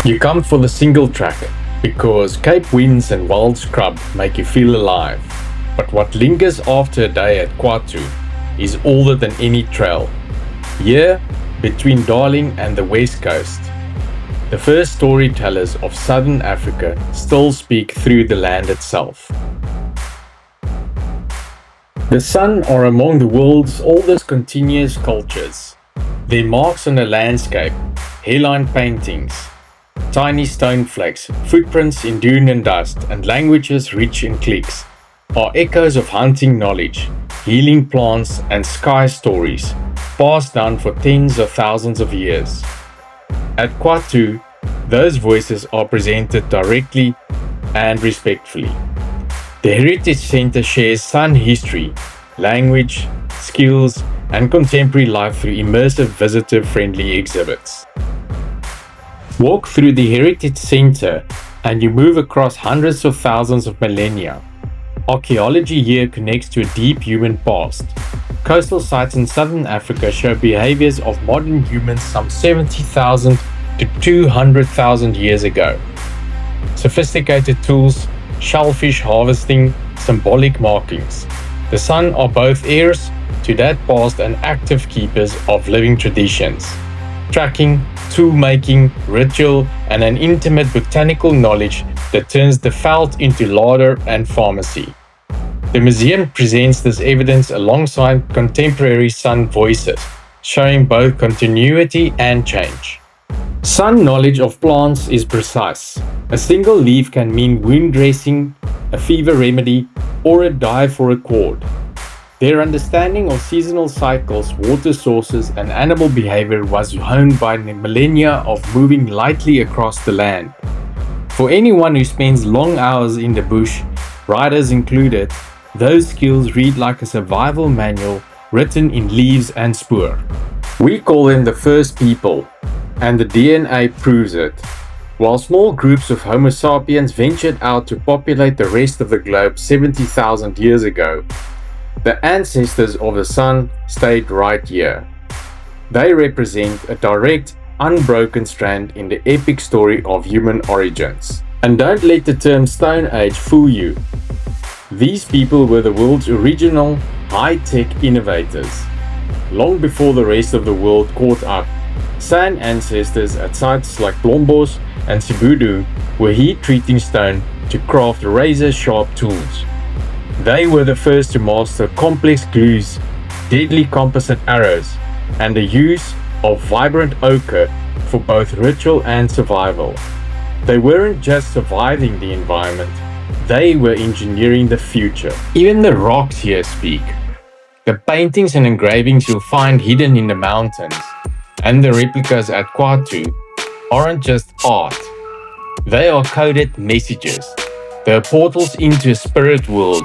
You come for the single track because Cape winds and wild scrub make you feel alive. But what lingers after a day at Khwa Ttu is older than any trail. Here, between Darling and the West Coast, the first storytellers of Southern Africa still speak through the land itself. The San are among the world's oldest continuous cultures. Their marks on the landscape, hairline paintings, tiny stone flakes, footprints in dune and dust, and languages rich in clicks are echoes of hunting knowledge, healing plants, and sky stories passed down for tens of thousands of years. At Khwa Ttu, those voices are presented directly and respectfully. The Heritage Center shares San history, language, skills, and contemporary life through immersive visitor-friendly exhibits. Walk through the Heritage Center and you move across hundreds of thousands of millennia. Archaeology here connects to a deep human past. Coastal sites in southern Africa show behaviors of modern humans some 70,000 to 200,000 years ago. Sophisticated tools, shellfish harvesting, symbolic markings. The San are both heirs to that past and active keepers of living traditions. Tracking, tool making, ritual, and an intimate botanical knowledge that turns the veld into larder and pharmacy. The museum presents this evidence alongside contemporary San voices, showing both continuity and change. San knowledge of plants is precise. A single leaf can mean wound dressing, a fever remedy, or a dye for a cord. Their understanding of seasonal cycles, water sources, and animal behavior was honed by millennia of moving lightly across the land. For anyone who spends long hours in the bush, riders included, those skills read like a survival manual written in leaves and spoor. We call them the first people, and the DNA proves it. While small groups of Homo sapiens ventured out to populate the rest of the globe 70,000 years ago, the ancestors of the San stayed right here. They represent a direct, unbroken strand in the epic story of human origins. And don't let the term Stone Age fool you. These people were the world's original high-tech innovators. Long before the rest of the world caught up, San ancestors at sites like Blombos and Sibudu were heat-treating stone to craft razor-sharp tools. They were the first to master complex glues, deadly composite arrows, and the use of vibrant ochre for both ritual and survival. They weren't just surviving the environment, they were engineering the future. Even the rocks here speak. The paintings and engravings you'll find hidden in the mountains and the replicas at Khwa Ttu aren't just art. They are coded messages. They are portals into a spirit world,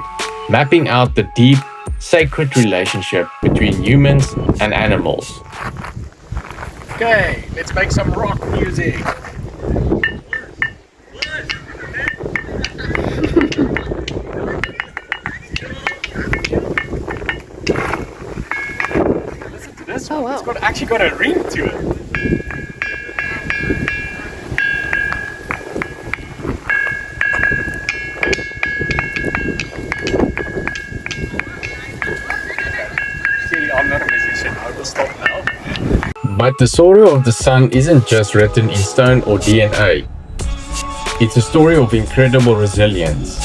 mapping out the deep, sacred relationship between humans and animals. Okay, let's make some rock music. Listen to this one. Oh, wow. It's actually got a ring to it. I'm not a musician, I will stop now. But the story of the San isn't just written in stone or DNA. It's a story of incredible resilience.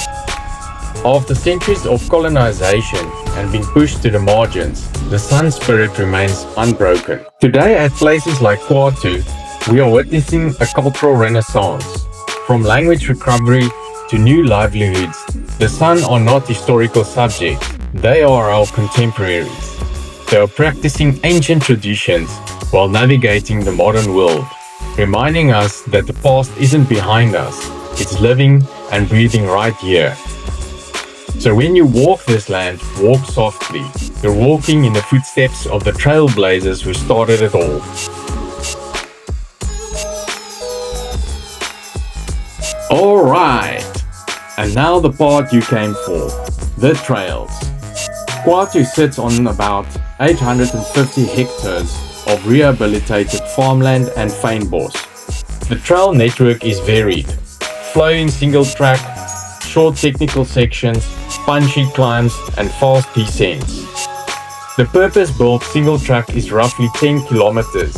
After centuries of colonization and being pushed to the margins, the San spirit remains unbroken. Today at places like Khwa Ttu, we are witnessing a cultural renaissance. From language recovery to new livelihoods, the San are not historical subjects, they are our contemporaries. They are practicing ancient traditions while navigating the modern world, reminding us that the past isn't behind us, it's living and breathing right here. So when you walk this land, walk softly. You're walking in the footsteps of the trailblazers who started it all. Alright, and now the part you came for, the trails. Khwa Ttu sits on about 850 hectares of rehabilitated farmland and fynbos. The trail network is varied. Flowing single track, short technical sections, punchy climbs, and fast descents. The purpose-built single track is roughly 10 kilometers,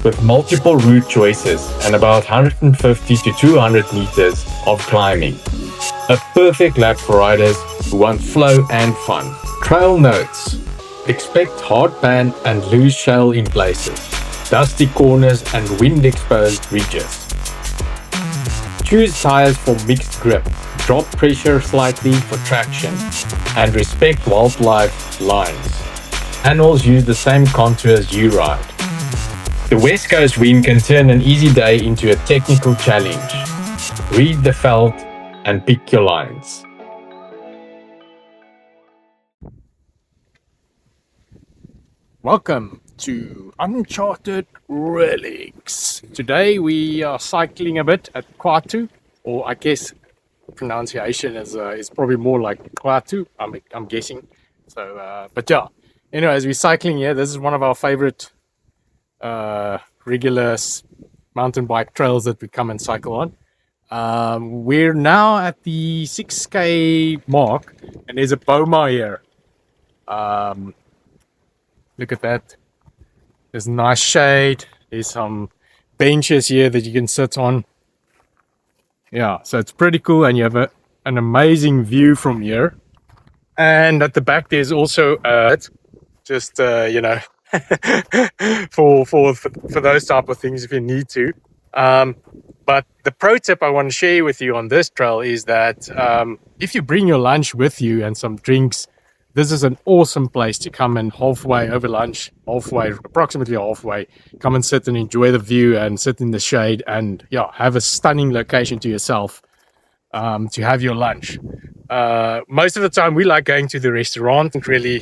with multiple route choices and about 150 to 200 meters of climbing. A perfect lap for riders who want flow and fun. Trail notes. Expect hard pan and loose shale in places, dusty corners and wind-exposed ridges. Choose tires for mixed grip, drop pressure slightly for traction, and respect wildlife lines. Animals use the same contour as you ride. The West Coast wind can turn an easy day into a technical challenge. Read the veld and pick your lines. Welcome to Uncharted Relics. Today we are cycling a bit at Khwa Ttu, or I guess pronunciation is probably more like Khwa Ttu, I'm guessing. So, but yeah. Anyways, we're cycling here. This is one of our favorite regular mountain bike trails that we come and cycle on. We're now at the 6K mark, and there's a boma here. Look at that. There's nice shade. There's some benches here that you can sit on. Yeah, so it's pretty cool, and you have an amazing view from here. And at the back there's also just you know, for those type of things if you need to. But the pro tip I want to share with you on this trail is that if you bring your lunch with you and some drinks, this is an awesome place to come and halfway over lunch, approximately halfway, come and sit and enjoy the view and sit in the shade and yeah, have a stunning location to yourself to have your lunch. Most of the time we like going to the restaurant, and really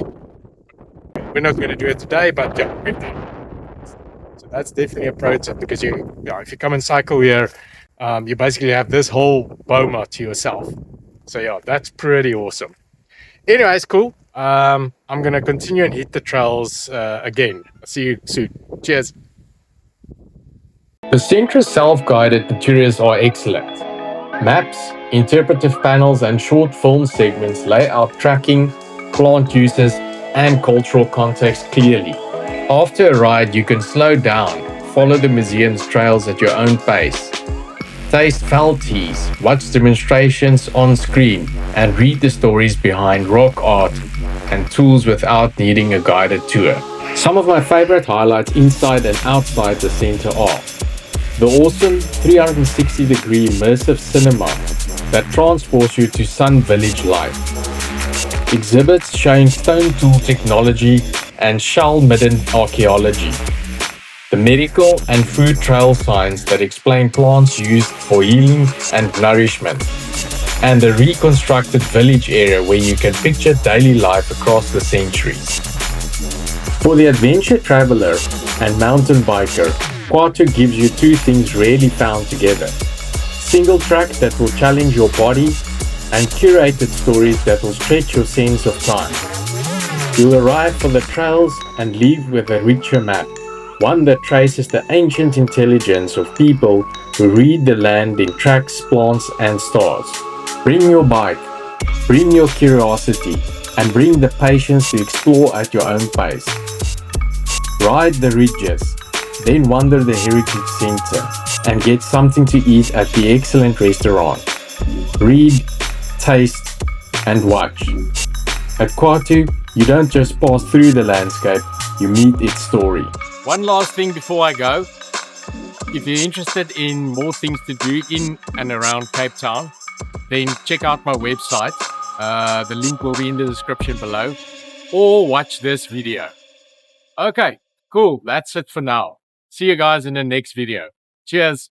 we're not going to do it today, but yeah, so that's definitely a pro tip, because if you come and cycle here, you basically have this whole boma to yourself. So yeah, that's pretty awesome. Anyways, cool. I'm going to continue and hit the trails again. See you soon. Cheers. The Centra self-guided materials are excellent. Maps, interpretive panels and short film segments lay out tracking, plant uses and cultural context clearly. After a ride, you can slow down, follow the museum's trails at your own pace, taste veld teas, watch demonstrations on screen, and read the stories behind rock art and tools without needing a guided tour. Some of my favorite highlights inside and outside the center are the awesome 360-degree immersive cinema that transports you to Sun Village life, exhibits showing stone tool technology and shale midden archaeology, the medical and food trail signs that explain plants used for healing and nourishment, and the reconstructed village area where you can picture daily life across the centuries. For the adventure traveler and mountain biker, Khwa Ttu gives you two things rarely found together: single track that will challenge your body, and curated stories that will stretch your sense of time. You'll arrive for the trails and leave with a richer map, one that traces the ancient intelligence of people who read the land in tracks, plants and stars. Bring your bike, bring your curiosity, and bring the patience to explore at your own pace. Ride the ridges, then wander the heritage center and get something to eat at the excellent restaurant. Read, taste and watch. At Khwa Ttu, you don't just pass through the landscape, you meet its story. One last thing before I go. If you're interested in more things to do in and around Cape Town, then check out my website. The link will be in the description below, or watch this video. Okay, cool. That's it for now. See you guys in the next video. Cheers.